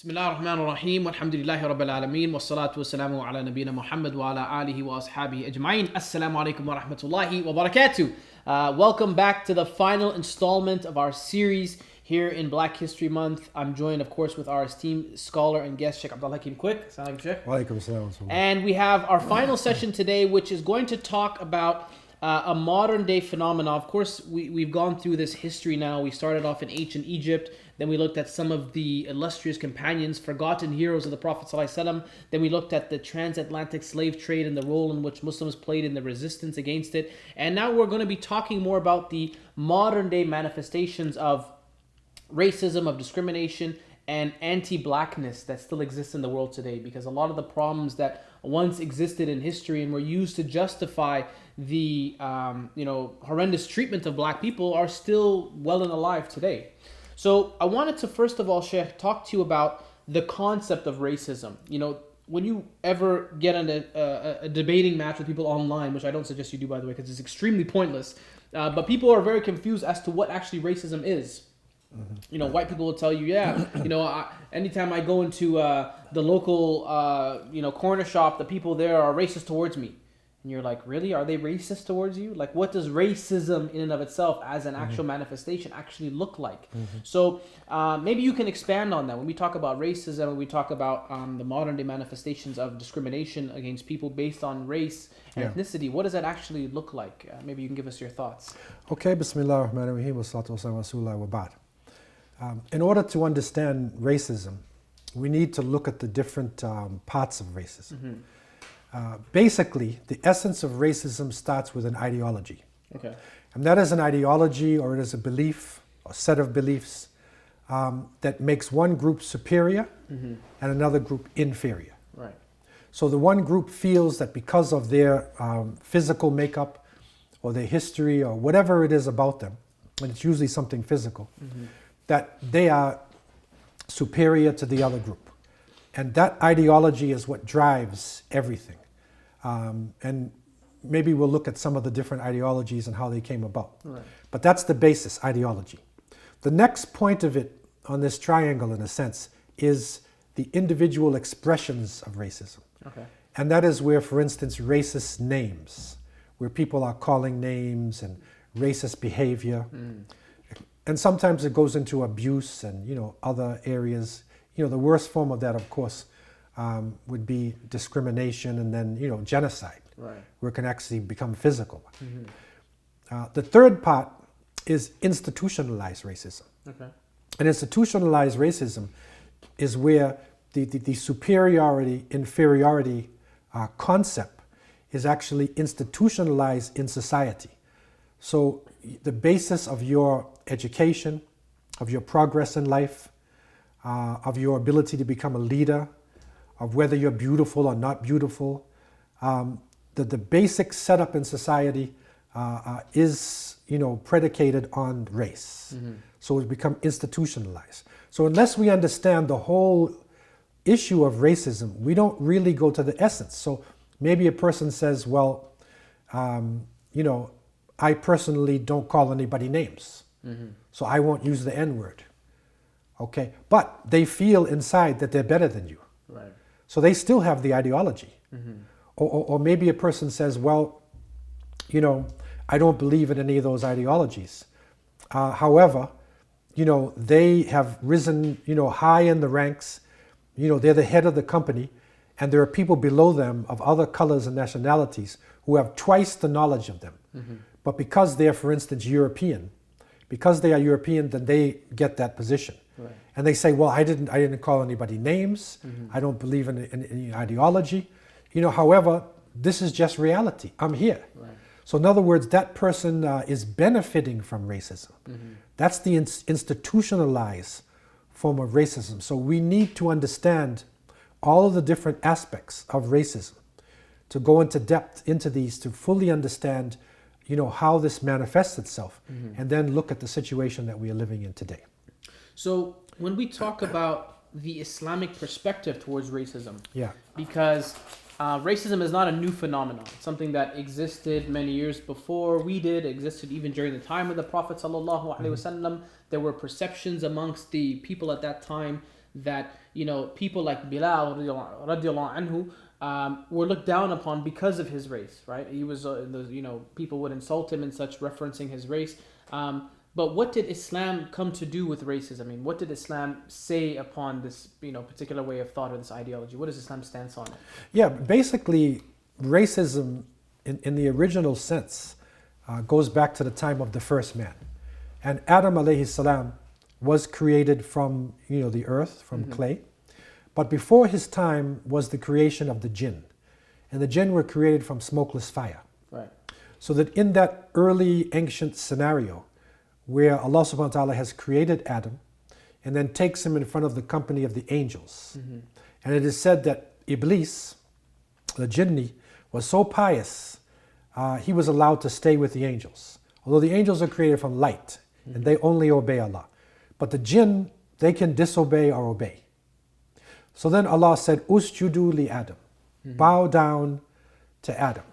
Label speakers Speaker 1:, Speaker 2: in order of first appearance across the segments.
Speaker 1: Bismillah ar-Rahman ar-Rahim, walhamdulillahi rabbil alameen, wassalatu wassalamu ala nabina Muhammad wa ala alihi wa ashabihi ajma'in. Assalamu alaikum wa rahmatullahi wa barakatuh. Welcome back to the final installment of our series here in Black History Month. I'm joined, of course, with our esteemed scholar and guest, Shaykh Abdullah Hakim. Quick. Assalamu alaikum, Shaykh.
Speaker 2: Wa alaikum assalam.
Speaker 1: And we have our final session today, which is going to talk about a modern day phenomena. Of course, we've gone through this history now. We started off in ancient Egypt. Then we looked at some of the illustrious companions, forgotten heroes of the Prophet ﷺ. Then we looked at the transatlantic slave trade and the role in which Muslims played in the resistance against it. And now we're going to be talking more about the modern day manifestations of racism, of discrimination, and anti-blackness that still exists in the world today. Because a lot of the problems that once existed in history and were used to justify the horrendous treatment of black people are still well and alive today. So I wanted to first of all, Sheikh, talk to you about the concept of racism. You know, when you ever get in a debating match with people online, which I don't suggest you do, by the way, because it's extremely pointless, but people are very confused as to what actually racism is. Mm-hmm. You know, white people will tell you, anytime I go into the local, corner shop, the people there are racist towards me. And you're like, really? Are they racist towards you? Like, what does racism in and of itself as an actual manifestation actually look like? Mm-hmm. So maybe you can expand on that. When we talk about racism, when we talk about the modern day manifestations of discrimination against people based on race and ethnicity, what does that actually look like? Maybe you can give us your thoughts.
Speaker 2: Okay, Bismillah ar-Rahman ar-Rahim, wa salatu wa salam wa rasulullah wa ba'd. In order to understand racism, we need to look at the different parts of racism. Mm-hmm. Basically, the essence of racism starts with an ideology. Okay. And that is an ideology, or it is a belief, a set of beliefs that makes one group superior and another group inferior. Right. So the one group feels that because of their physical makeup or their history or whatever it is about them, and it's usually something physical, that they are superior to the other group. And that ideology is what drives everything. And maybe we'll look at some of the different ideologies and how they came about. Right. But that's the basis, ideology. The next point of it on this triangle, in a sense, is the individual expressions of racism. Okay. And that is where, for instance, racist names, where people are calling names and racist behavior. And sometimes it goes into abuse and, other areas. The worst form of that, of course, would be discrimination and then, genocide, right, where it can actually become physical. Mm-hmm. The third part is institutionalized racism. Okay. And institutionalized racism is where the superiority, inferiority concept is actually institutionalized in society. So the basis of your education, of your progress in life, of your ability to become a leader, of whether you're beautiful or not beautiful, the basic setup in society is, predicated on race. Mm-hmm. So it's become institutionalized. So unless we understand the whole issue of racism, we don't really go to the essence. So maybe a person says, well, I personally don't call anybody names. Mm-hmm. So I won't use the N-word. Okay, but they feel inside that they're better than you. Right. So they still have the ideology. Mm-hmm. Or maybe a person says, well, I don't believe in any of those ideologies. However, they have risen, high in the ranks. They're the head of the company, and there are people below them of other colors and nationalities who have twice the knowledge of them. Mm-hmm. But because they're, for instance, European, then they get that position. Right. And they say, well, I didn't call anybody names. Mm-hmm. I don't believe in any ideology. However, this is just reality. I'm here. Right. So in other words, that person is benefiting from racism. Mm-hmm. That's the institutionalized form of racism. So we need to understand all of the different aspects of racism, to go into depth into these, to fully understand how this manifests itself, and then look at the situation that we are living in today.
Speaker 1: So when we talk about the Islamic perspective towards racism, because racism is not a new phenomenon. It's something that existed many years before we did, existed even during the time of the Prophet ﷺ. There were perceptions amongst the people at that time that, you know, people like Bilal radiallahu anhu were looked down upon because of his race, right? He was, you know, people would insult him and such, referencing his race. But what did Islam come to do with racism? I mean, what did Islam say upon this, you know, particular way of thought or this ideology? What does Islam stance on it?
Speaker 2: Yeah, basically, racism in the original sense goes back to the time of the first man. And Adam alayhi salam was created from, you know, the earth, from clay. But before his time was the creation of the jinn. And the jinn were created from smokeless fire.
Speaker 1: Right.
Speaker 2: So that in that early ancient scenario, where Allah subhanahu wa ta'ala has created Adam and then takes him in front of the company of the angels. And it is said that Iblis, the jinni, was so pious, he was allowed to stay with the angels. Although the angels are created from light and they only obey Allah. But the jinn, they can disobey or obey. So then Allah said, Usjudu li Adam, bow down to Adam.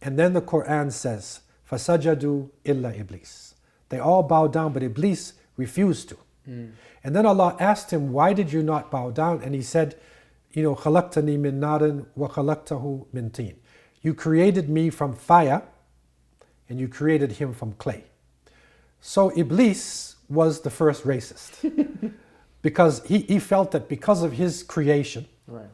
Speaker 2: And then the Quran says, Fasajadu illa Iblis. They all bowed down, but Iblis refused to. And then Allah asked him, why did you not bow down? And he said, you know, khalaqtani min narin wa khalaqtahu min teen. You created me from fire and you created him from clay. So Iblis was the first racist because he felt that because of his creation,
Speaker 1: Right.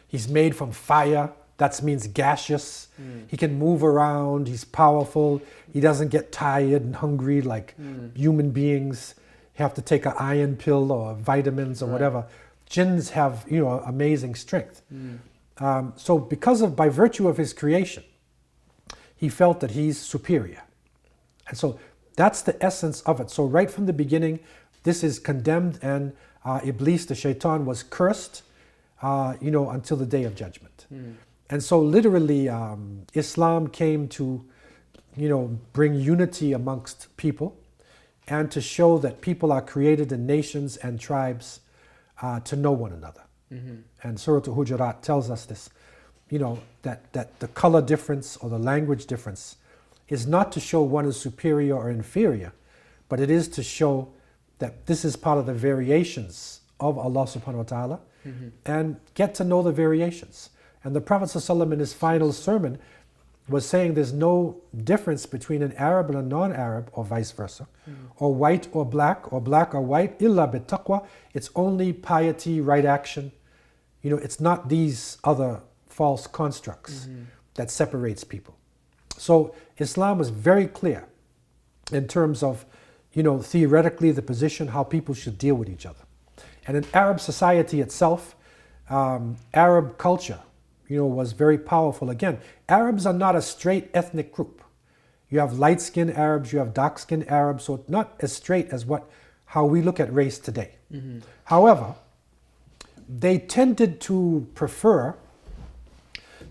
Speaker 2: he's made from fire. That means gaseous. He can move around. He's powerful. He doesn't get tired and hungry like human beings have to take an iron pill or vitamins or whatever. Jinns have, you know, amazing strength. So by virtue of his creation, he felt that he's superior. And so that's the essence of it. So right from the beginning, this is condemned, and Iblis, the shaitan, was cursed, you know, until the day of judgment. And so literally, Islam came to, you know, bring unity amongst people and to show that people are created in nations and tribes to know one another. And Surah Al-Hujurat tells us this, you know, that the color difference or the language difference is not to show one is superior or inferior, but it is to show that this is part of the variations of Allah subhanahu wa ta'ala, and get to know the variations. And the Prophet ﷺ in his final sermon was saying there's no difference between an Arab and a non-Arab, or vice versa, or white or black or white, illa bit taqwa. It's only piety, right action. You know, it's not these other false constructs that separates people. So Islam was very clear in terms of, you know, theoretically the position, how people should deal with each other. And in Arab society itself, Arab culture, you know, was very powerful. Again, Arabs are not a straight ethnic group. You have light-skinned Arabs, you have dark-skinned Arabs, so not as straight as how we look at race today. However, they tended to prefer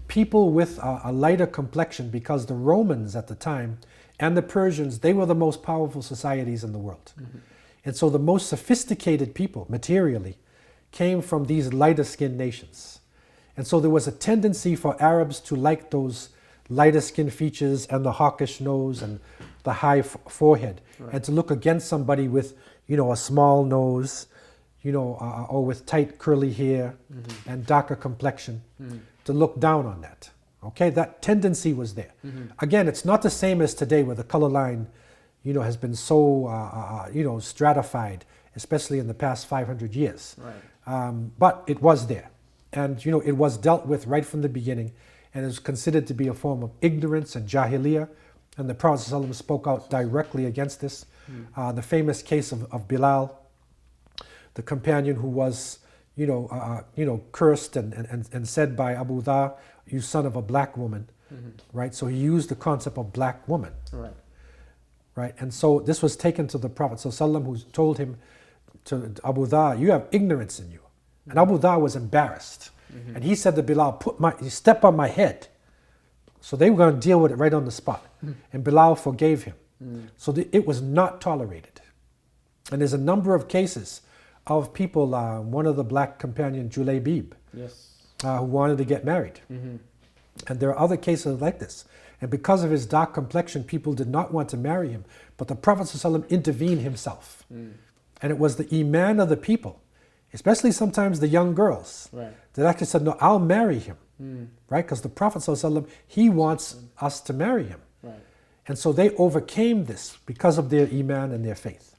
Speaker 2: people with a lighter complexion because the Romans at the time and the Persians, they were the most powerful societies in the world. And so the most sophisticated people, materially, came from these lighter-skinned nations. And so there was a tendency for Arabs to like those lighter skin features and the hawkish nose and the high forehead, and to look against somebody with, you know, a small nose, you know, or with tight curly hair and darker complexion, to look down on that. Okay, that tendency was there. Again, it's not the same as today where the color line, you know, has been so, you know, stratified, especially in the past 500 years. But it was there. And, you know, it was dealt with right from the beginning, and it was considered to be a form of ignorance and jahiliyyah. And the Prophet ﷺ spoke out directly against this. The famous case of Bilal, the companion who was, you know, cursed and said by Abu Dhar, "You son of a black woman," right? So he used the concept of black woman, right? And so this was taken to the Prophet ﷺ, who told him, to Abu Dhar, "You have ignorance in you." And Abu Dhar was embarrassed. And he said to Bilal, "Step on my head." So they were going to deal with it right on the spot. And Bilal forgave him. So it was not tolerated. And there's a number of cases of people, one of the black companion, Julaybib, who wanted to get married. And there are other cases like this. And because of his dark complexion, people did not want to marry him. But the Prophet ﷺ intervened himself. And it was the iman of the people especially sometimes the young girls,
Speaker 1: Right.
Speaker 2: that actually said, no, I'll marry him, right? Because the Prophet ﷺ, he wants us to marry him.
Speaker 1: Right.
Speaker 2: And so they overcame this because of their iman and their faith.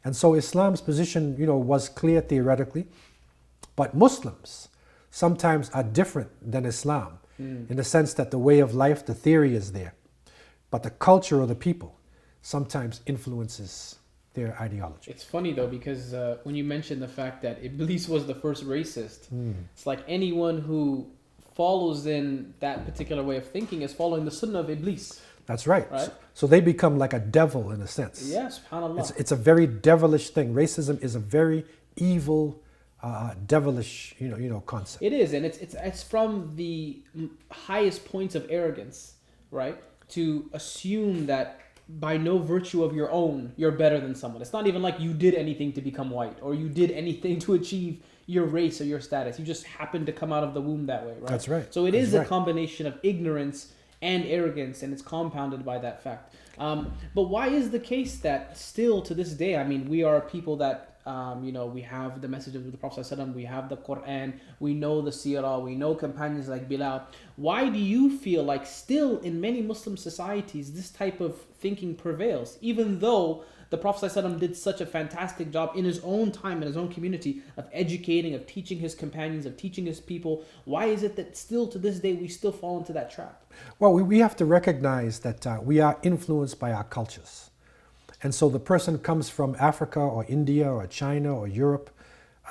Speaker 2: And so Islam's position, was clear theoretically, but Muslims sometimes are different than Islam in the sense that the way of life, the theory is there, but the culture of the people sometimes influences their ideology.
Speaker 1: It's funny though, because when you mentioned the fact that Iblis was the first racist, it's like anyone who follows in that particular way of thinking is following the sunnah of Iblis.
Speaker 2: That's right.
Speaker 1: Right.
Speaker 2: So they become like a devil in a sense.
Speaker 1: Yeah, subhanAllah.
Speaker 2: It's a very devilish thing. Racism is a very evil, devilish, concept.
Speaker 1: It is, and it's from the highest points of arrogance, right? To assume that by no virtue of your own, you're better than someone. It's not even like you did anything to become white, or you did anything to achieve your race or your status. You just happened to come out of the womb that way, right?
Speaker 2: That's right.
Speaker 1: So it is
Speaker 2: That's
Speaker 1: a combination of ignorance and arrogance, and it's compounded by that fact. But why is the case that still to this day, I mean, we are people that, we have the message of the Prophet ﷺ, we have the Quran, we know the Seerah, we know companions like Bilal. Why do you feel like still in many Muslim societies this type of thinking prevails, even though the Prophet ﷺ did such a fantastic job in his own time, in his own community, of educating, of teaching his companions, of teaching his people? Why is it that still to this day we still fall into that trap?
Speaker 2: Well, we have to recognize that we are influenced by our cultures. And so the person comes from Africa or India or China or Europe,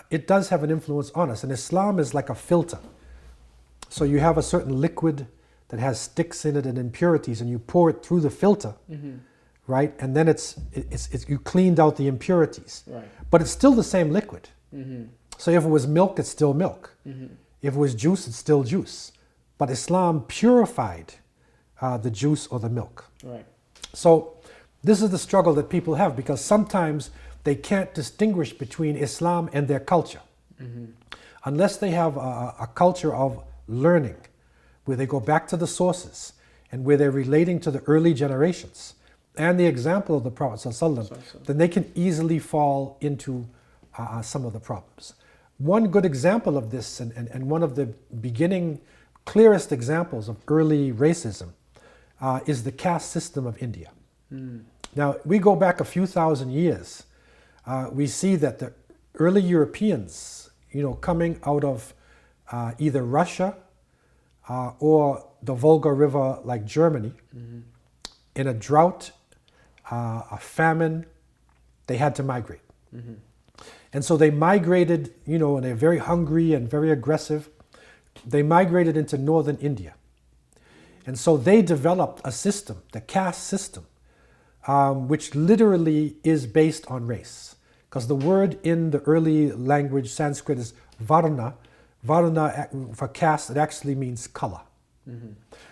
Speaker 2: it does have an influence on us. And Islam is like a filter. So you have a certain liquid that has sticks in it and impurities, and you pour it through the filter, right? And then it's you cleaned out the impurities.
Speaker 1: Right.
Speaker 2: But it's still the same liquid. So if it was milk, it's still milk. If it was juice, it's still juice. But Islam purified the juice or the milk.
Speaker 1: Right.
Speaker 2: So this is the struggle that people have, because sometimes they can't distinguish between Islam and their culture. Unless they have a culture of learning, where they go back to the sources and where they're relating to the early generations and the example of the Prophet ﷺ, then they can easily fall into some of the problems. One good example of this, and one of the beginning clearest examples of early racism, is the caste system of India. Now, we go back a few thousand years, we see that the early Europeans, coming out of either Russia or the Volga River like Germany, in a drought, a famine, they had to migrate. And so they migrated, and they're very hungry and very aggressive. They migrated into northern India. And so they developed a system, the caste system, which literally is based on race. Because the word in the early language, Sanskrit, is varna. Varna for caste, it actually means color.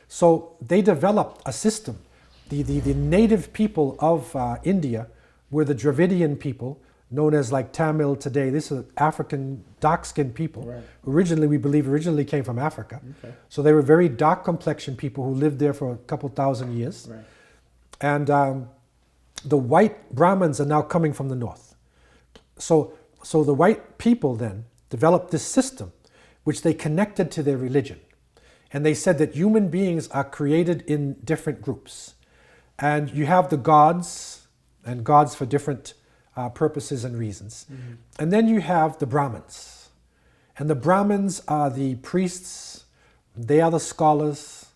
Speaker 2: So they developed a system. The native people of India were the Dravidian people, known as like Tamil today. This is African dark-skinned people.
Speaker 1: Right.
Speaker 2: We believe originally came from Africa.
Speaker 1: Okay.
Speaker 2: So they were very dark complexioned people who lived there for a couple thousand years.
Speaker 1: Right.
Speaker 2: And the white Brahmins are now coming from the north. So the white people then developed this system which they connected to their religion. And they said that human beings are created in different groups. And you have the gods, and gods for different purposes and reasons. And then you have the Brahmins. And the Brahmins are the priests, they are the scholars,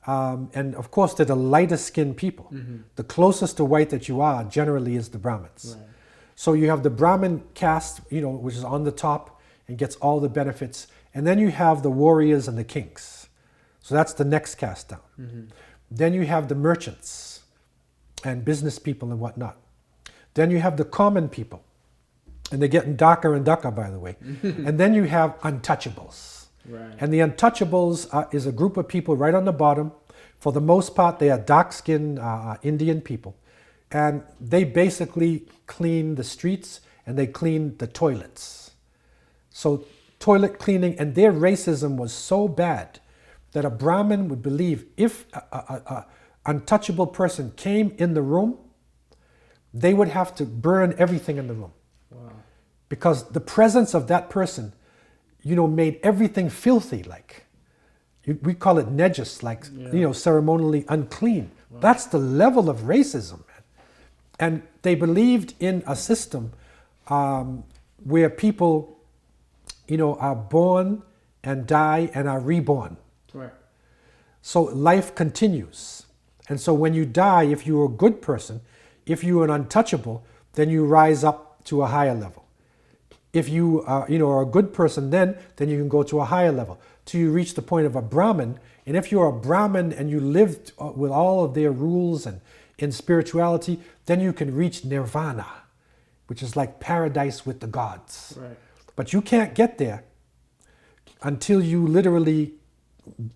Speaker 2: and of course they're the lighter skinned people. The closest to white that you are generally is the Brahmins.
Speaker 1: Right.
Speaker 2: So you have the Brahmin caste, which is on the top and gets all the benefits. And then you have the warriors and the kings. So that's the next caste down. Then you have the merchants and business people and whatnot. Then you have the common people. And they're getting darker and darker, by the way. And then you have untouchables.
Speaker 1: Right.
Speaker 2: And the untouchables is a group of people right on the bottom. For the most part, they are dark-skinned Indian people. And they basically clean the streets and they clean the toilets. So toilet cleaning, and their racism was so bad that a Brahmin would believe if a untouchable person came in the room, they would have to burn everything in the room.
Speaker 1: Wow.
Speaker 2: because the presence of that person, made everything filthy, like we call it najis, like ceremonially unclean. Wow. That's the level of racism, man. And they believed in a system where people, are born and die and are reborn.
Speaker 1: Right.
Speaker 2: So life continues. And so when you die, if you're a good person, if you're an untouchable, then you rise up to a higher level. If you are a good person, then you can go to a higher level till you reach the point of a Brahmin. And if you're a Brahmin and you lived with all of their rules and in spirituality, then you can reach nirvana, which is like paradise with the gods.
Speaker 1: Right.
Speaker 2: But you can't get there until you literally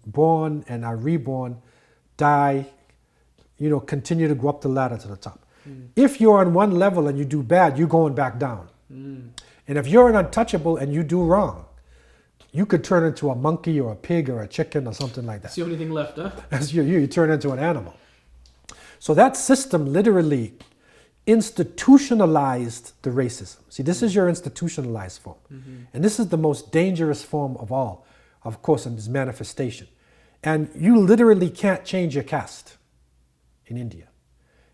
Speaker 2: born and are reborn, die, continue to go up the ladder to the top. If you're on one level and you do bad, you're going back down. And if you're an untouchable and you do wrong, you could turn into a monkey or a pig or a chicken or something like that.
Speaker 1: It's the only thing left, huh?
Speaker 2: As you turn into an animal. So that system literally institutionalized the racism. See, this is your institutionalized form. And this is the most dangerous form of all, of course, in its manifestation. And you literally can't change your caste in India.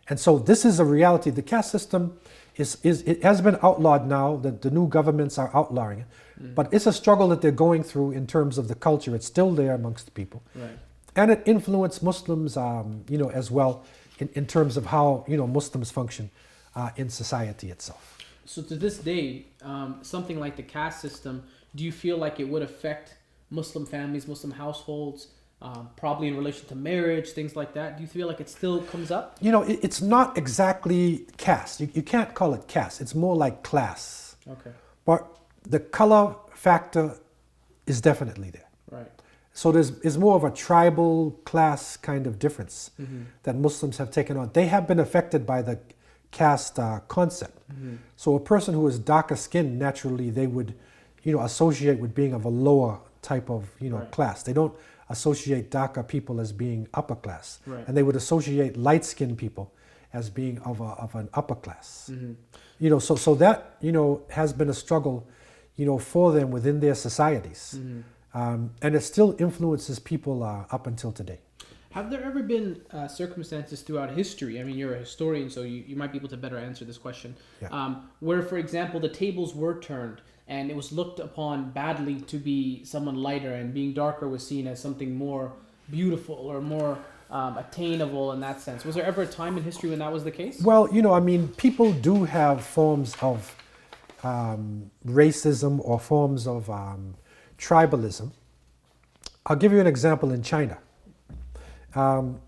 Speaker 2: And so this is a reality. The caste system it has been outlawed now, that the new governments are outlawing it. But it's a struggle that they're going through in terms of the culture. It's still there amongst the people.
Speaker 1: Right.
Speaker 2: And it influenced Muslims, as well, in terms of how, Muslims function in society itself.
Speaker 1: So to this day, something like the caste system, do you feel like it would affect Muslim families, Muslim households, probably in relation to marriage, things like that? Do you feel like it still comes up?
Speaker 2: It's not exactly caste. You can't call it caste. It's more like class.
Speaker 1: Okay.
Speaker 2: But the color factor is definitely there.
Speaker 1: Right.
Speaker 2: So there's more of a tribal class kind of difference that Muslims have taken on. They have been affected by the caste concept. So a person who is darker skinned, naturally they would, associate with being of a lower type of,
Speaker 1: Right.
Speaker 2: class. They don't associate darker people as being upper class.
Speaker 1: Right.
Speaker 2: And they would associate light skinned people as being of an upper class. So that, has been a struggle, for them within their societies. And it still influences people up until today.
Speaker 1: Have there ever been circumstances throughout history, I mean, you're a historian, so you might be able to better answer this question, where, for example, the tables were turned and it was looked upon badly to be someone lighter, and being darker was seen as something more beautiful or more attainable in that sense? Was there ever a time in history when that was the case?
Speaker 2: Well, people do have forms of racism or forms of tribalism. I'll give you an example in China. And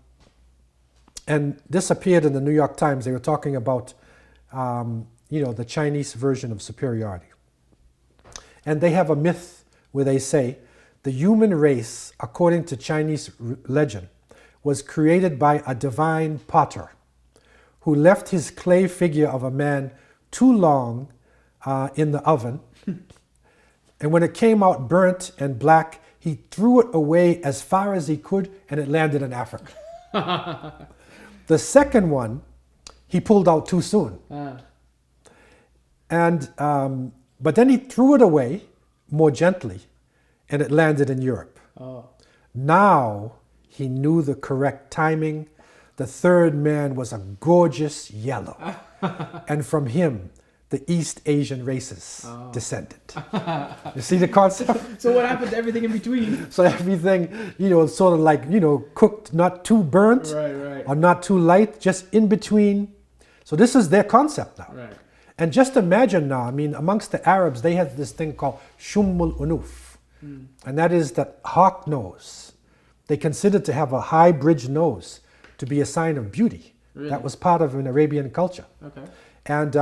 Speaker 2: this appeared in the New York Times. They were talking about, the Chinese version of superiority. And they have a myth where they say the human race, according to Chinese legend, was created by a divine potter who left his clay figure of a man too long in the oven. And when it came out burnt and black, he threw it away as far as he could, and it landed in Africa. The second one, he pulled out too soon. But then he threw it away more gently, and it landed in Europe. Now he knew the correct timing. The third man was a gorgeous yellow. And from him, the East Asian races descended. You see the concept?
Speaker 1: So what happened to everything in between?
Speaker 2: So everything, sort of like, cooked, not too burnt or not too light, just in between. So this is their concept now.
Speaker 1: Right.
Speaker 2: And just imagine now, amongst the Arabs, they have this thing called shummul unuf. And that is that hawk nose. They considered to have a high bridge nose to be a sign of beauty.
Speaker 1: Really?
Speaker 2: That was part of an Arabian culture.
Speaker 1: Okay.
Speaker 2: And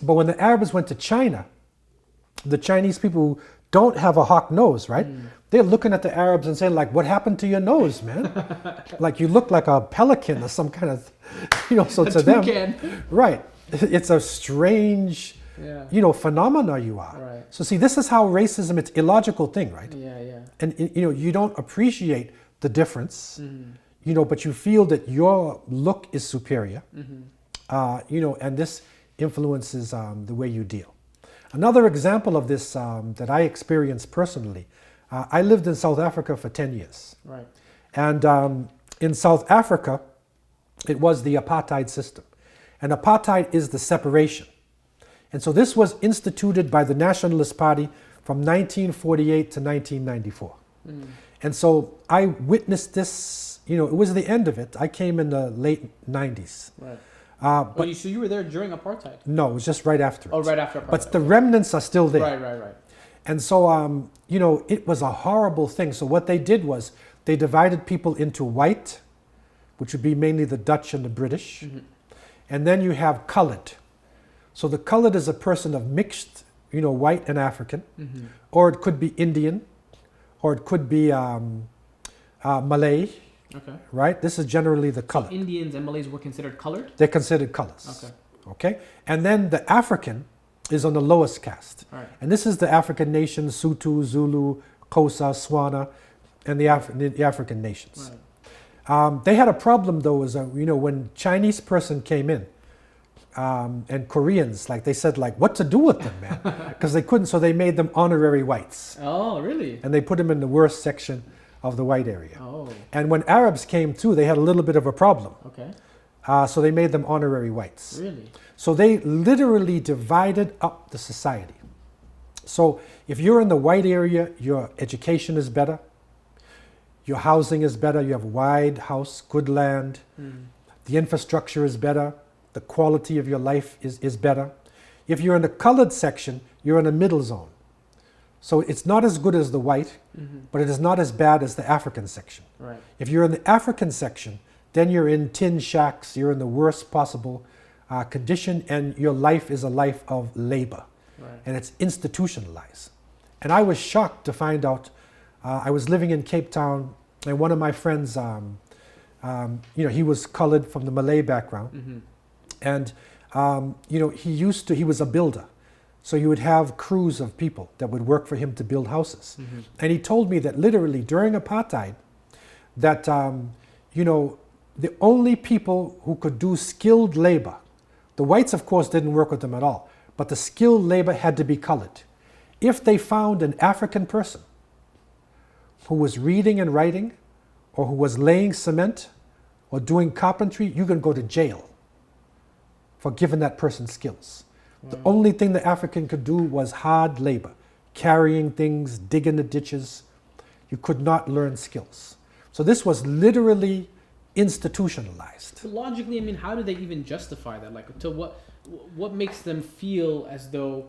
Speaker 2: but when the Arabs went to China, the Chinese people who don't have a hawk nose, right? They're looking at the Arabs and saying, like, what happened to your nose, man? Like, you look like a pelican or some kind of, so to them, right? It's a strange, phenomena you are.
Speaker 1: Right.
Speaker 2: So see, this is how racism, it's illogical thing, right?
Speaker 1: Yeah.
Speaker 2: And, you don't appreciate the difference, but you feel that your look is superior, and this influences the way you deal. Another example of this that I experienced personally, I lived in South Africa for 10 years.
Speaker 1: Right.
Speaker 2: And in South Africa, it was the apartheid system. And apartheid is the separation. And so this was instituted by the Nationalist Party from 1948 to 1994. And so I witnessed this, it was the end of it. I came in the late 90s.
Speaker 1: Right.
Speaker 2: But
Speaker 1: So you were there during apartheid?
Speaker 2: no, it was just right after it.
Speaker 1: Oh, right after apartheid.
Speaker 2: But the remnants are still there.
Speaker 1: Right.
Speaker 2: And so, it was a horrible thing. So what they did was they divided people into white, which would be mainly the Dutch and the British. And then you have colored. So the colored is a person of mixed, white and African. Or it could be Indian. Or it could be Malay.
Speaker 1: Okay.
Speaker 2: Right? This is generally the color.
Speaker 1: Indians and Malays were considered colored?
Speaker 2: They're considered colors. Okay. And then the African is on the lowest caste.
Speaker 1: Right.
Speaker 2: And this is the African nations, Sutu, Zulu, Xhosa, Swana, and the African nations.
Speaker 1: Right.
Speaker 2: They had a problem though, is when Chinese person came in, and Koreans, they said what to do with them, man, because they couldn't, so they made them honorary whites.
Speaker 1: Oh, really?
Speaker 2: And they put them in the worst section of the white area.
Speaker 1: Oh.
Speaker 2: And when Arabs came too, they had a little bit of a problem.
Speaker 1: Okay.
Speaker 2: So they made them honorary whites.
Speaker 1: Really?
Speaker 2: So they literally divided up the society. So if you're in the white area, your education is better, your housing is better, you have a wide house, good land, the infrastructure is better, the quality of your life is better. If you're in the colored section, you're in a middle zone. So it's not as good as the white, but it is not as bad as the African section.
Speaker 1: Right.
Speaker 2: If you're in the African section, then you're in tin shacks, you're in the worst possible condition, and your life is a life of labor.
Speaker 1: Right.
Speaker 2: And it's institutionalized. And I was shocked to find out, I was living in Cape Town, and one of my friends, he was colored from the Malay background. And, he was a builder. So you would have crews of people that would work for him to build houses. And he told me that literally during apartheid, that, the only people who could do skilled labor, the whites, of course, didn't work with them at all, but the skilled labor had to be colored. If they found an African person who was reading and writing, or who was laying cement, or doing carpentry, you can go to jail for giving that person skills. The only thing the African could do was hard labor, carrying things, digging the ditches. You could not learn skills. So this was literally institutionalized.
Speaker 1: So logically, how do they even justify that? What makes them feel as though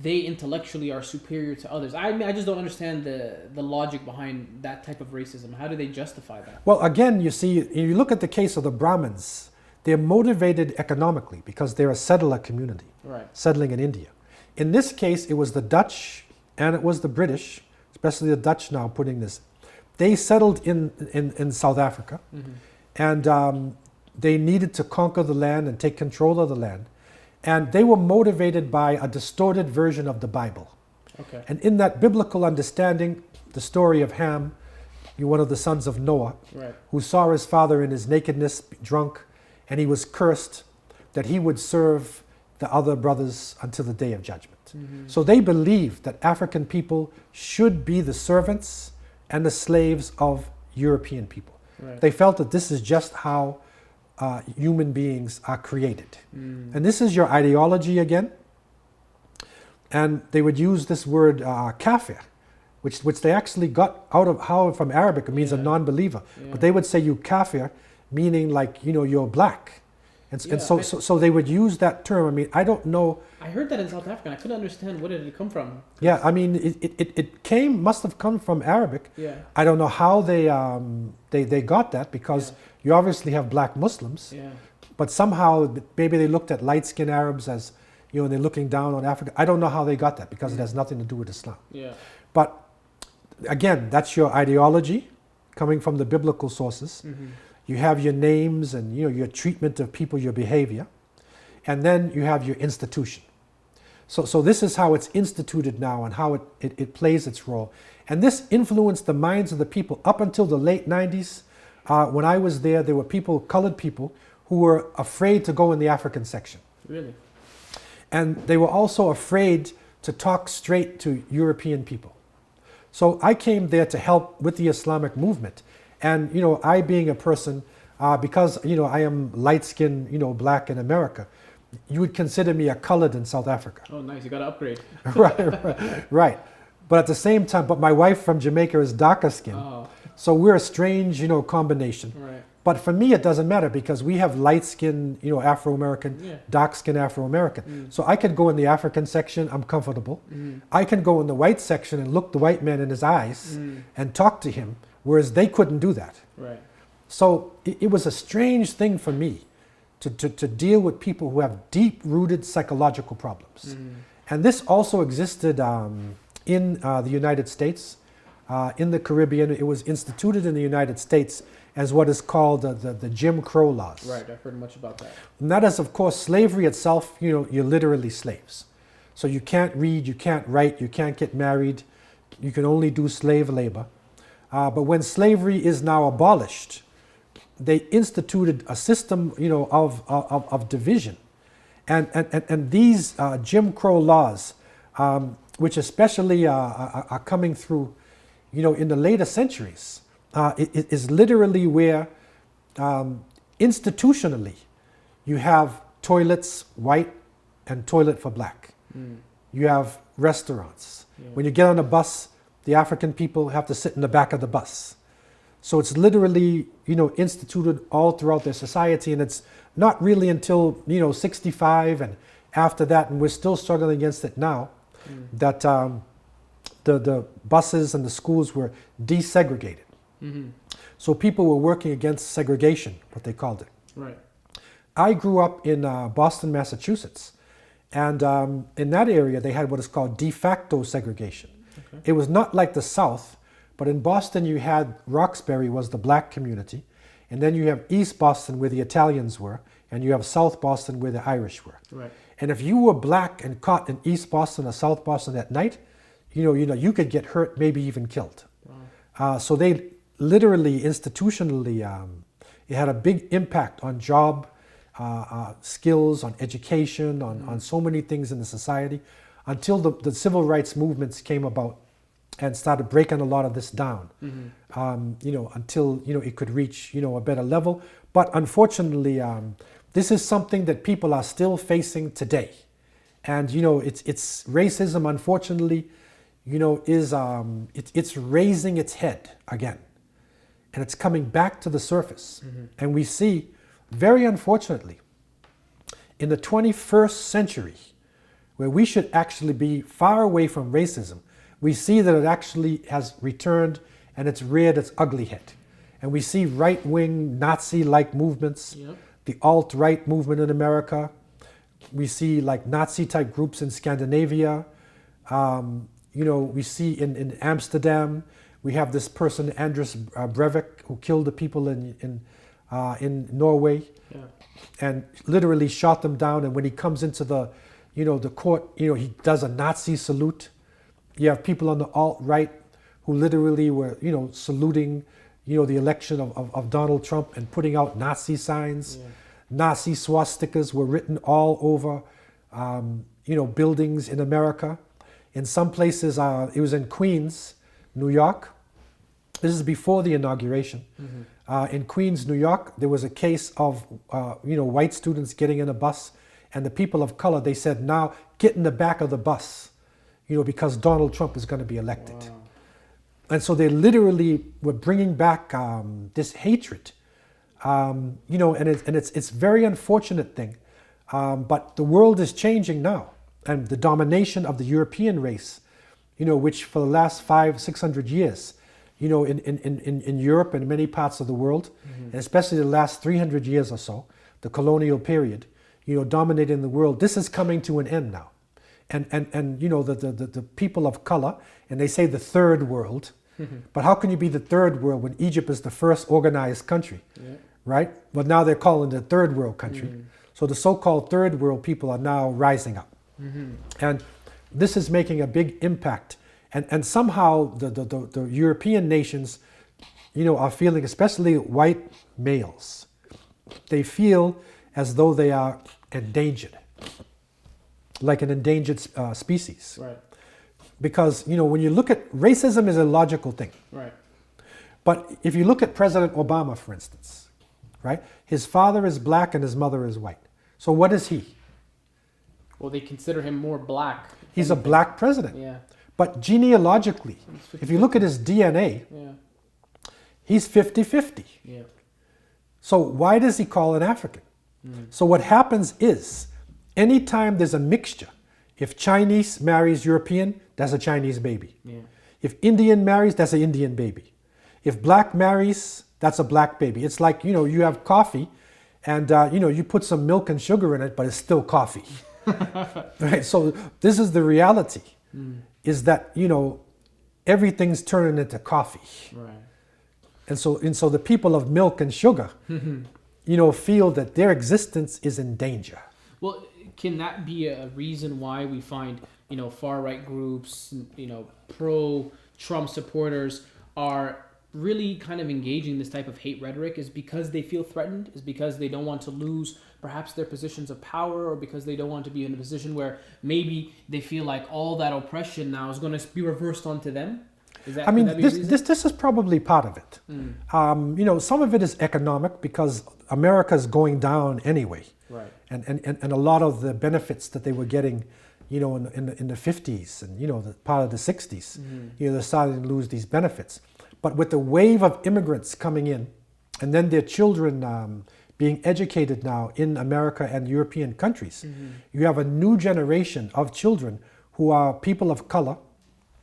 Speaker 1: they intellectually are superior to others? I just don't understand the logic behind that type of racism. How do they justify that?
Speaker 2: Well, again, you see, you look at the case of the Brahmins, they're motivated economically because they're a settler community, settling in India. In this case, it was the Dutch and it was the British, especially the Dutch now putting this. They settled in South Africa, and they needed to conquer the land and take control of the land. And they were motivated by a distorted version of the Bible.
Speaker 1: Okay.
Speaker 2: And in that biblical understanding, the story of Ham, one of the sons of Noah, who saw his father in his nakedness, drunk, and he was cursed that he would serve the other brothers until the day of judgment. So they believed that African people should be the servants and the slaves of European people. They felt that this is just how human beings are created. And this is your ideology again. And they would use this word kafir, which they actually got from Arabic. It means a non-believer. But they would say you kafir, meaning you're black. And so they would use that term. I don't know.
Speaker 1: I heard that in South Africa, and I couldn't understand where did it come from.
Speaker 2: Yeah, it must have come from Arabic.
Speaker 1: Yeah.
Speaker 2: I don't know how they got that, because you obviously have black Muslims.
Speaker 1: Yeah.
Speaker 2: But somehow maybe they looked at light-skinned Arabs as, they're looking down on Africa. I don't know how they got that, because it has nothing to do with Islam.
Speaker 1: Yeah.
Speaker 2: But again, that's your ideology coming from the biblical sources. You have your names and your treatment of people, your behavior, and then you have your institution. So this is how it's instituted now and how it plays its role. And this influenced the minds of the people up until the late 90s. When I was there were colored people, who were afraid to go in the African section.
Speaker 1: Really?
Speaker 2: And they were also afraid to talk straight to European people. So I came there to help with the Islamic movement. And, I being a person, because, I am light-skinned, black in America, you would consider me a colored in South Africa.
Speaker 1: Oh, nice. You got to upgrade.
Speaker 2: Right. But at the same time, but my wife from Jamaica is darker skinned.
Speaker 1: Oh.
Speaker 2: So we're a strange, combination.
Speaker 1: Right.
Speaker 2: But for me, it doesn't matter because we have light-skinned, Afro-American, dark-skinned Afro-American. So I could go in the African section, I'm comfortable. I can go in the white section and look the white man in his eyes and talk to him, whereas they couldn't do that.
Speaker 1: Right.
Speaker 2: So it was a strange thing for me to deal with people who have deep-rooted psychological problems. And this also existed in the United States, in the Caribbean. It was instituted in the United States as what is called the Jim Crow laws.
Speaker 1: Right, I've heard much about that.
Speaker 2: And that is, of course, slavery itself, you're literally slaves. So you can't read, you can't write, you can't get married, you can only do slave labor. But when slavery is now abolished, they instituted a system, of division. And these Jim Crow laws, which especially are coming through, in the later centuries, it is literally where institutionally you have toilets white and toilet for black. You have restaurants. When you get on a bus, the African people have to sit in the back of the bus. So it's literally, instituted all throughout their society, and it's not really until, 65 and after that, and we're still struggling against it now, that the buses and the schools were desegregated. So people were working against segregation, what they called it.
Speaker 1: Right.
Speaker 2: I grew up in Boston, Massachusetts, and in that area they had what is called de facto segregation. Okay. It was not like the South, but in Boston you had Roxbury was the black community, and then you have East Boston where the Italians were, and you have South Boston where the Irish were. Right. And if you were black and caught in East Boston or South Boston at night, you could get hurt, maybe even killed. Wow. So they literally, institutionally, it had a big impact on job skills, on education, on so many things in the society, until the civil rights movements came about and started breaking a lot of this down, until it could reach a better level. But unfortunately, this is something that people are still facing today, and it's racism. Unfortunately, it's raising its head again, and it's coming back to the surface. And we see, very unfortunately, in the 21st century, where we should actually be far away from racism, we see that it actually has returned and it's reared its ugly head. And we see right-wing Nazi-like movements, the alt-right movement in America. We see like Nazi-type groups in Scandinavia. We see in Amsterdam, we have this person, Anders Breivik, who killed the people in Norway, and literally shot them down. And when he comes into the court, he does a Nazi salute. You have people on the alt-right who literally were, saluting, the election of Donald Trump and putting out Nazi signs. Nazi swastikas were written all over, buildings in America. In some places, it was in Queens, New York. This is before the inauguration. In Queens, New York, there was a case of, white students getting in a bus, and the people of color, they said, now get in the back of the bus, because Donald Trump is going to be elected. Wow. And so they literally were bringing back this hatred, and it's very unfortunate thing, but the world is changing now, and the domination of the European race, which for the last 500-600 years, in Europe and many parts of the world, and especially the last 300 years or so, the colonial period, dominating the world, this is coming to an end now. And the people of color, and they say the third world, but how can you be the third world when Egypt is the first organized country, right? But now they're calling it a third world country. So the so-called third world people are now rising up. And this is making a big impact. And somehow the European nations, are feeling, especially white males, they feel as though they are endangered. like an endangered species.
Speaker 1: Right.
Speaker 2: Because, when you look at racism is a logical thing.
Speaker 1: Right.
Speaker 2: But if you look at President Obama, for instance, right? His father is black and his mother is white. So what is he?
Speaker 1: Well, they consider him more black.
Speaker 2: He's a black president.
Speaker 1: Yeah.
Speaker 2: But genealogically, if you look at his DNA,
Speaker 1: Yeah.
Speaker 2: he's 50-50.
Speaker 1: Yeah.
Speaker 2: So why does he call an African? So what happens is, anytime there's a mixture, if Chinese marries European, that's a Chinese baby.
Speaker 1: Yeah.
Speaker 2: If Indian marries, that's an Indian baby. If black marries, that's a black baby. It's like, you have coffee and, you put some milk and sugar in it, but it's still coffee. Right? So this is the reality, is that, everything's turning into coffee.
Speaker 1: Right.
Speaker 2: And so the people of milk and sugar, feel that their existence is in danger.
Speaker 1: Well, can that be a reason why we find, far-right groups, pro-Trump supporters are really kind of engaging this type of hate rhetoric, is because they feel threatened, is because they don't want to lose perhaps their positions of power, or because they don't want to be in a position where maybe they feel like all that oppression now is going to be reversed onto them?
Speaker 2: This is probably part of it. Some of it is economic, because America is going down anyway.
Speaker 1: Right.
Speaker 2: And a lot of the benefits that they were getting, in the 50s and, the part of the 60s, they're starting to lose these benefits. But with the wave of immigrants coming in, and then their children being educated now in America and European countries, you have a new generation of children who are people of color,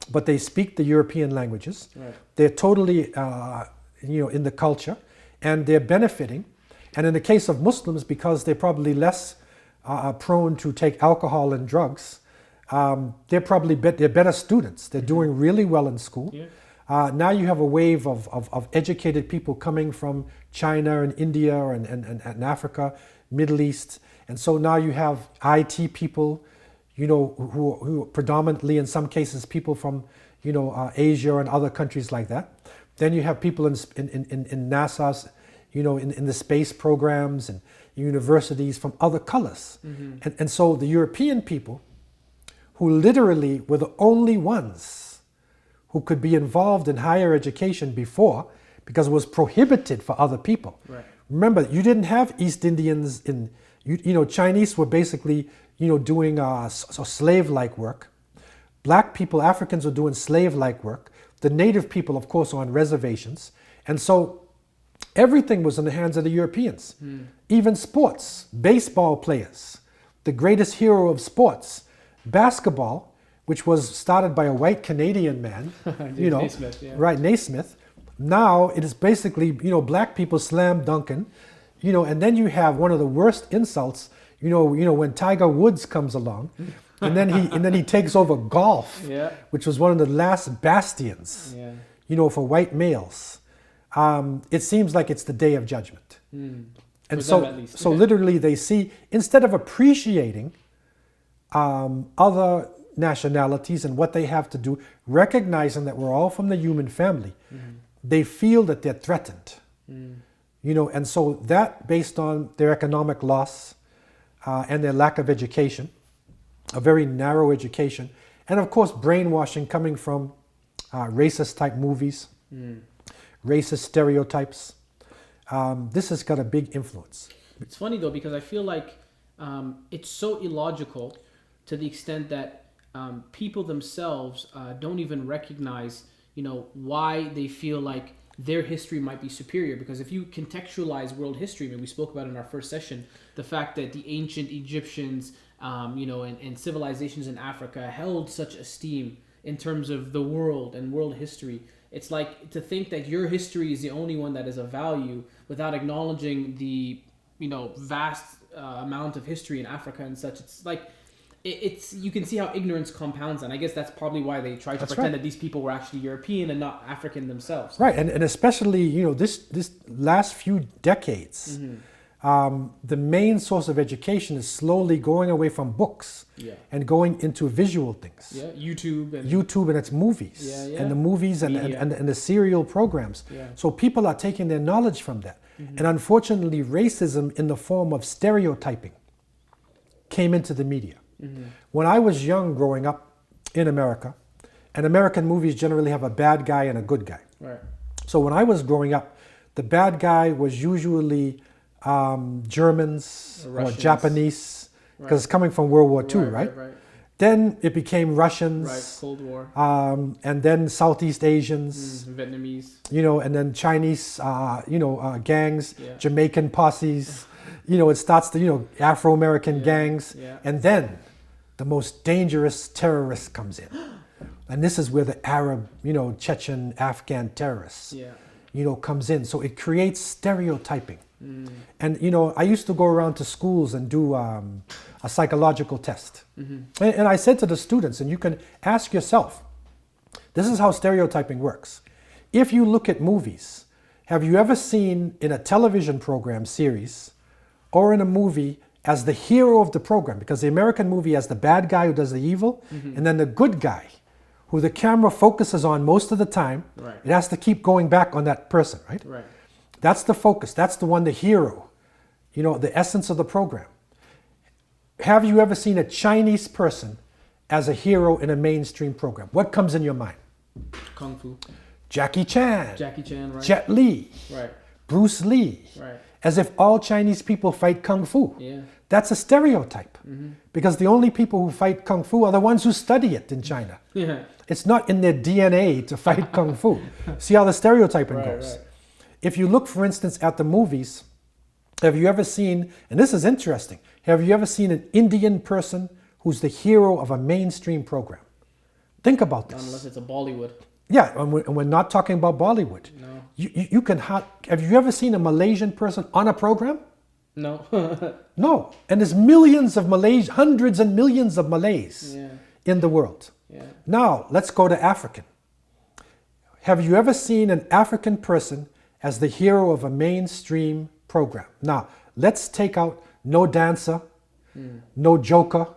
Speaker 2: but they speak the European languages. Right. They're totally, in the culture, and they're benefiting. And in the case of Muslims, because they're probably less prone to take alcohol and drugs, they're probably they're better students. They're doing really well in school. Yeah. Now you have a wave of educated people coming from China and India and Africa, Middle East. And so now you have IT people, who predominantly, in some cases, people from, Asia and other countries like that. Then you have people in NASA's, in the space programs and universities from other colors. And so the European people, who literally were the only ones who could be involved in higher education before, because it was prohibited for other people. Right. Remember, you didn't have East Indians Chinese were basically, doing slave-like work. Black people, Africans, were doing slave-like work. The native people, of course, are on reservations. And so everything was in the hands of the Europeans. Even sports, baseball players, the greatest hero of sports, basketball, which was started by a white Canadian man,
Speaker 1: Naismith, yeah.
Speaker 2: Right, Naismith. Now it is basically, black people slam dunking, and then you have one of the worst insults, when Tiger Woods comes along, and then he takes over golf, yeah, which was one of the last bastions, yeah, for white males. It seems like it's the day of judgment. And so literally they see, instead of appreciating other nationalities and what they have to do, recognizing that we're all from the human family, they feel that they're threatened. And so that, based on their economic loss and their lack of education, a very narrow education, and of course brainwashing coming from racist type movies, racist stereotypes, this has got a big influence.
Speaker 1: It's funny though, because I feel like it's so illogical to the extent that people themselves don't even recognize, why they feel like their history might be superior. Because if you contextualize world history, we spoke about in our first session, the fact that the ancient Egyptians, and civilizations in Africa held such esteem in terms of the world and world history. It's like to think that your history is the only one that is of value without acknowledging the, vast amount of history in Africa and such. It's like, it's you can see how ignorance compounds, and I guess that's probably why they try to pretend that these people were actually European and not African themselves.
Speaker 2: Right, and especially this last few decades, the main source of education is slowly going away from books and going into visual things. Yeah, YouTube and its movies, and the movies and the serial programs. Yeah. So people are taking their knowledge from that, and unfortunately, racism in the form of stereotyping came into the media. When I was young growing up in America, and American movies generally have a bad guy and a good guy.
Speaker 1: Right.
Speaker 2: So when I was growing up, the bad guy was usually Germans or
Speaker 1: Russians.
Speaker 2: Japanese, because it's coming from World War II, right?
Speaker 1: Right.
Speaker 2: Then it became Russians.
Speaker 1: Right. Cold War.
Speaker 2: And then Southeast Asians.
Speaker 1: Vietnamese.
Speaker 2: And then Chinese, gangs,
Speaker 1: Yeah.
Speaker 2: Jamaican posses. It starts to, Afro-American gangs.
Speaker 1: Yeah.
Speaker 2: And then the most dangerous terrorist comes in. And this is where the Arab, Chechen, Afghan terrorists, comes in. So it creates stereotyping. And, I used to go around to schools and do a psychological test. And I said to the students, and you can ask yourself, this is how stereotyping works. If you look at movies, have you ever seen in a television program series or in a movie as the hero of the program? Because the American movie has the bad guy who does the evil, and then the good guy who the camera focuses on most of the time.
Speaker 1: Right.
Speaker 2: It has to keep going back on that person, right?
Speaker 1: Right.
Speaker 2: That's the focus. That's the one, the hero, the essence of the program. Have you ever seen a Chinese person as a hero in a mainstream program? What comes in your mind?
Speaker 1: Kung Fu.
Speaker 2: Jackie Chan.
Speaker 1: Jackie Chan, right?
Speaker 2: Jet Li.
Speaker 1: Right.
Speaker 2: Bruce Lee.
Speaker 1: Right.
Speaker 2: As if all Chinese people fight Kung Fu.
Speaker 1: Yeah.
Speaker 2: That's a stereotype. Because the only people who fight Kung Fu are the ones who study it in China.
Speaker 1: Yeah.
Speaker 2: It's not in their DNA to fight Kung Fu. See how the stereotyping goes.
Speaker 1: Right.
Speaker 2: If you look, for instance, at the movies, have you ever seen, and this is interesting, have you ever seen an Indian person who's the hero of a mainstream program? Think about this.
Speaker 1: Unless it's a Bollywood.
Speaker 2: Yeah, and we're not talking about Bollywood.
Speaker 1: No.
Speaker 2: You can have you ever seen a Malaysian person on a program?
Speaker 1: No.
Speaker 2: No. And there's millions of Malays, hundreds and millions of Malays in the world.
Speaker 1: Yeah.
Speaker 2: Now, let's go to African. Have you ever seen an African person as the hero of a mainstream program? Now, let's take out no dancer, no joker,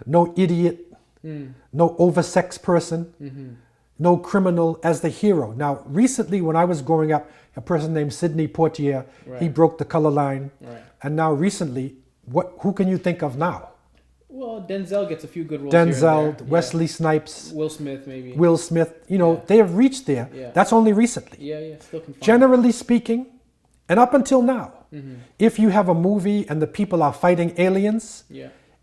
Speaker 2: no idiot, no oversexed person, no criminal as the hero. Now, recently when I was growing up, a person named Sidney Poitier, he broke the color line.
Speaker 1: Right.
Speaker 2: And now recently, who can you think of now?
Speaker 1: Well, Denzel gets a few good roles here and
Speaker 2: Denzel,
Speaker 1: there.
Speaker 2: Wesley Snipes,
Speaker 1: Will Smith, maybe.
Speaker 2: Will Smith, they have reached there.
Speaker 1: Yeah.
Speaker 2: That's only recently.
Speaker 1: Yeah, still confined.
Speaker 2: Generally speaking, and up until now, if you have a movie and the people are fighting aliens,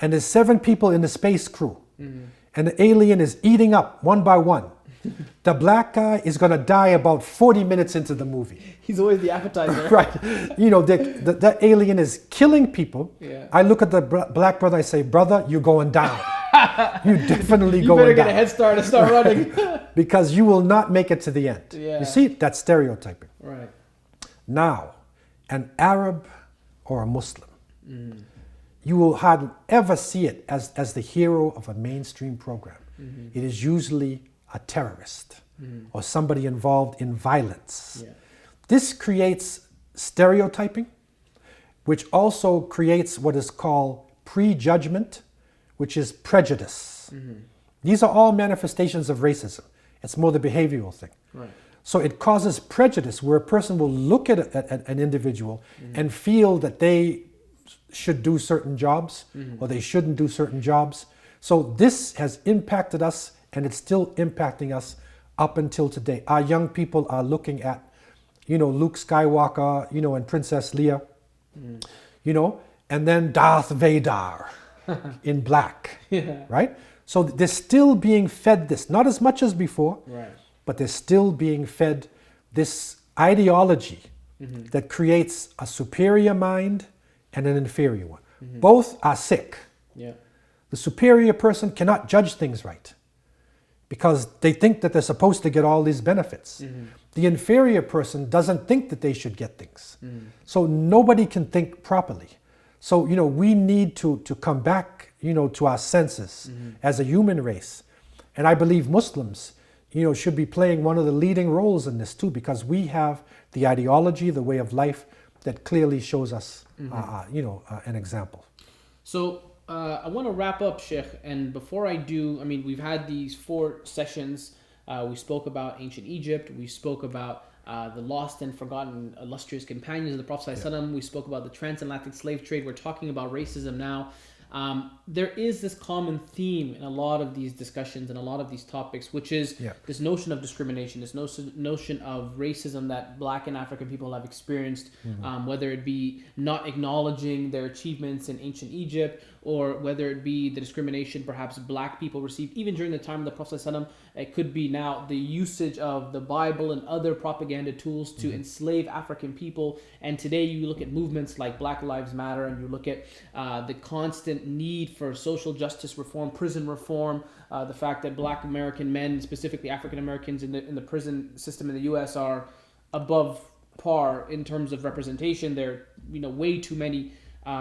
Speaker 2: and there's 7 people in the space crew, and the alien is eating up one by one, the black guy is going to die about 40 minutes into the movie.
Speaker 1: He's always the appetizer.
Speaker 2: Right. That alien is killing people.
Speaker 1: Yeah.
Speaker 2: I look at the black brother, I say, brother, you're going down. You definitely
Speaker 1: You
Speaker 2: going
Speaker 1: better
Speaker 2: down.
Speaker 1: get a head start and start running.
Speaker 2: Because you will not make it to the end.
Speaker 1: Yeah.
Speaker 2: You see, that's stereotyping.
Speaker 1: Right.
Speaker 2: Now, an Arab or a Muslim, you will hardly ever see it as the hero of a mainstream program. It is usually a terrorist or somebody involved in violence.
Speaker 1: Yeah.
Speaker 2: This creates stereotyping, which also creates what is called prejudgment, which is prejudice. These are all manifestations of racism. It's more the behavioral thing.
Speaker 1: Right.
Speaker 2: So it causes prejudice where a person will look at an individual and feel that they should do certain jobs or they shouldn't do certain jobs. So this has impacted us, and it's still impacting us up until today. Our young people are looking at, Luke Skywalker, and Princess Leia, and then Darth Vader in black, right? So they're still being fed this, not as much as before,
Speaker 1: Right.
Speaker 2: but they're still being fed this ideology that creates a superior mind and an inferior one. Both are sick.
Speaker 1: Yeah.
Speaker 2: The superior person cannot judge things right because they think that they're supposed to get all these benefits. The inferior person doesn't think that they should get things. So nobody can think properly. So, we need to come back, to our senses as a human race. And I believe Muslims, should be playing one of the leading roles in this too, because we have the ideology, the way of life that clearly shows us, an example.
Speaker 1: So I want to wrap up, Sheikh. And before I do, we've had these 4 sessions. We spoke about ancient Egypt. We spoke about the lost and forgotten illustrious companions of the Prophet ﷺ. We spoke about the transatlantic slave trade. We're talking about racism now. there is this common theme in a lot of these discussions and a lot of these topics, which is this notion of discrimination, this notion of racism that Black and African people have experienced, whether it be not acknowledging their achievements in ancient Egypt, or whether it be the discrimination perhaps Black people received even during the time of the Prophet ﷺ. It could be now the usage of the Bible and other propaganda tools to enslave African people. And today you look at movements like Black Lives Matter, and you look at the constant need for social justice reform, prison reform, the fact that Black American men, specifically African Americans in the prison system in the U.S., are above par in terms of representation. They're way too many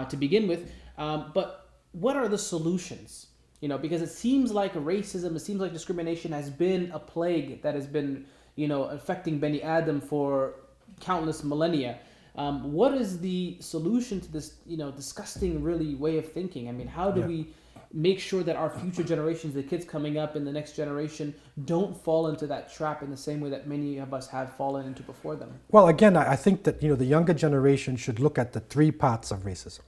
Speaker 1: to begin with. But what are the solutions? Because it seems like racism, it seems like discrimination has been a plague that has been, affecting Bani Adam for countless millennia. What is the solution to this, disgusting really way of thinking? I mean, how do we make sure that our future generations, the kids coming up in the next generation, don't fall into that trap in the same way that many of us have fallen into before them?
Speaker 2: Well, again, I think that, the younger generation should look at the three parts of racism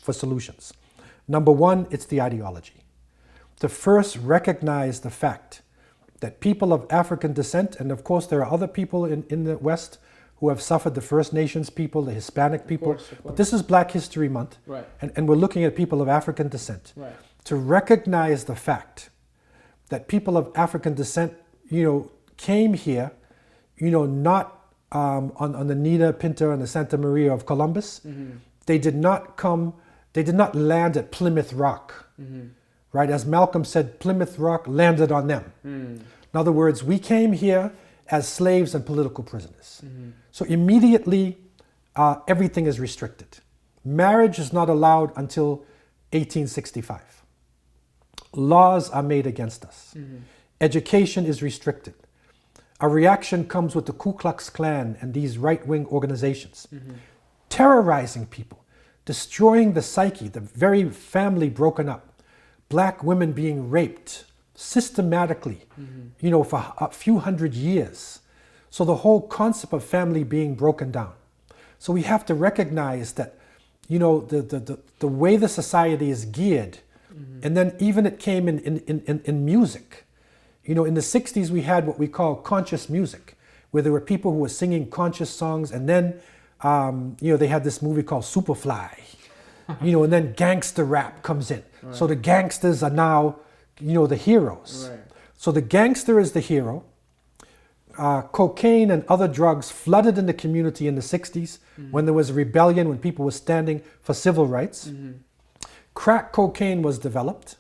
Speaker 2: for solutions. Number one, it's the ideology. To first recognize the fact that people of African descent, and of course there are other people in the West who have suffered, the First Nations people, the Hispanic people,
Speaker 1: of course.
Speaker 2: But this is Black History Month,
Speaker 1: Right.
Speaker 2: and we're looking at people of African descent.
Speaker 1: Right.
Speaker 2: To recognize the fact that people of African descent, came here, not on the Nina Pinta and the Santa Maria of Columbus. They did not land at Plymouth Rock, right? As Malcolm said, Plymouth Rock landed on them. In other words, we came here as slaves and political prisoners. So immediately, everything is restricted. Marriage is not allowed until 1865. Laws are made against us. Education is restricted. A reaction comes with the Ku Klux Klan and these right-wing organizations, terrorizing people, destroying the psyche, the very family broken up, Black women being raped systematically, for a few hundred years. So the whole concept of family being broken down. So we have to recognize that, the way the society is geared, and then even it came in music. In the 60s we had what we call conscious music, where there were people who were singing conscious songs, and then they had this movie called Superfly, and then gangster rap comes in. Right. So the gangsters are now, the heroes. Right. So the gangster is the hero. Cocaine and other drugs flooded in the community in the 60s when there was a rebellion, when people were standing for civil rights. Crack cocaine was developed.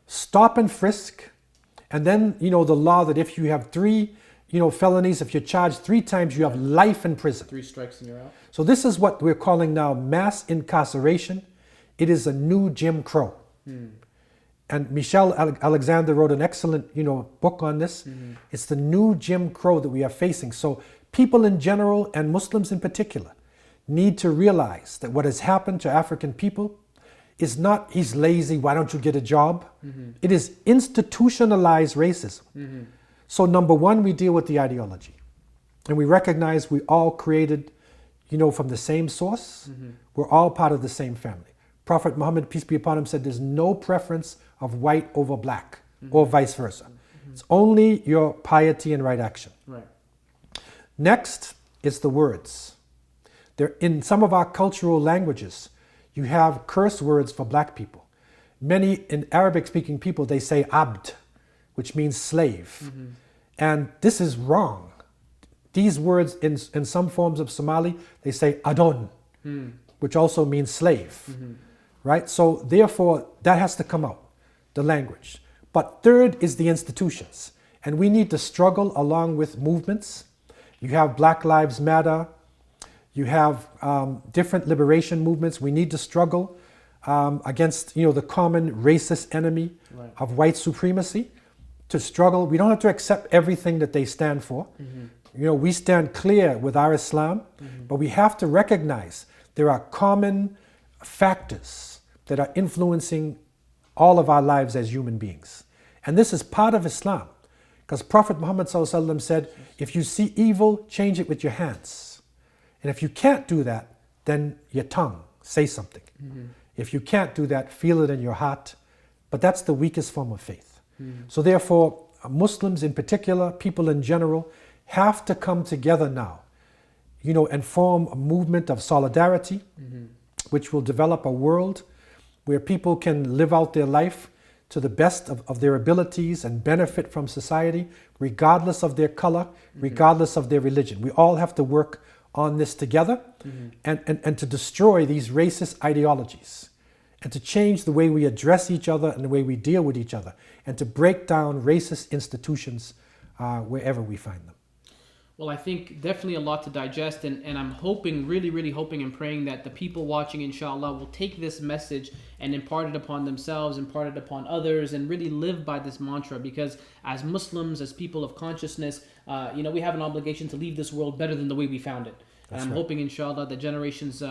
Speaker 2: Stop and frisk. And then, the law that if you have three, felonies, if you're charged 3 times, you have life in prison.
Speaker 1: 3 strikes and you're out.
Speaker 2: So this is what we're calling now mass incarceration. It is a new Jim Crow. And Michelle Alexander wrote an excellent, book on this. It's the new Jim Crow that we are facing. So people in general, and Muslims in particular, need to realize that what has happened to African people is not, he's lazy, why don't you get a job? It is institutionalized racism. So number one, we deal with the ideology. And we recognize we all created, from the same source. We're all part of the same family. Prophet Muhammad, peace be upon him, said there's no preference of white over Black, or vice versa. It's only your piety and right action.
Speaker 1: Right.
Speaker 2: Next is the words. In some of our cultural languages, you have curse words for Black people. Many in Arabic-speaking people, they say abd, which means slave. And this is wrong. These words in some forms of Somali, they say adon, which also means slave. Right? So therefore, that has to come out, the language. But third is the institutions. And we need to struggle along with movements. You have Black Lives Matter. You have different liberation movements. We need to struggle against, the common racist enemy of white supremacy. To struggle, we don't have to accept everything that they stand for. We stand clear with our Islam, but we have to recognize there are common factors that are influencing all of our lives as human beings. And this is part of Islam. Because Prophet Muhammad ﷺ said, if you see evil, change it with your hands. And if you can't do that, then your tongue, say something. If you can't do that, feel it in your heart. But that's the weakest form of faith. So therefore, Muslims in particular, people in general, have to come together now, and form a movement of solidarity, which will develop a world where people can live out their life to the best of their abilities and benefit from society, regardless of their color, regardless of their religion. We all have to work on this together and to destroy these racist ideologies, and to change the way we address each other and the way we deal with each other, and to break down racist institutions wherever we find them.
Speaker 1: Well, I think definitely a lot to digest, and I'm hoping, really hoping and praying that the people watching, inshallah, will take this message and impart it upon themselves, impart it upon others, and really live by this mantra, because as Muslims, as people of consciousness, we have an obligation to leave this world better than the way we found it. And I'm hoping, inshallah, that generations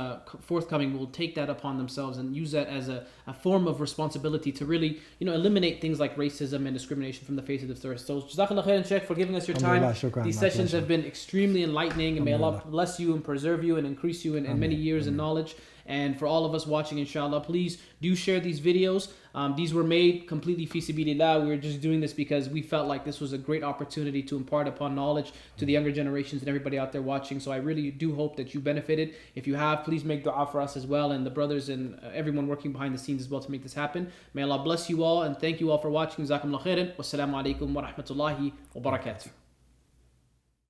Speaker 1: forthcoming will take that upon themselves and use that as a form of responsibility to really, eliminate things like racism and discrimination from the face of this earth. So, Jazakallah khairan, Shaykh, for giving us your time. These sessions have been extremely enlightening, and may Allah bless you and preserve you and increase you in many years in knowledge. And for all of us watching, inshallah, please do share these videos. These were made completely fi sabilillah. We were just doing this because we felt like this was a great opportunity to impart upon knowledge to the younger generations and everybody out there watching. So I really do hope that you benefited. If you have, please make dua for us as well, and the brothers and everyone working behind the scenes as well to make this happen. May Allah bless you all, and thank you all for watching. Jazakumullah khairan. Wassalamu alaikum wa rahmatullahi wa barakatuh.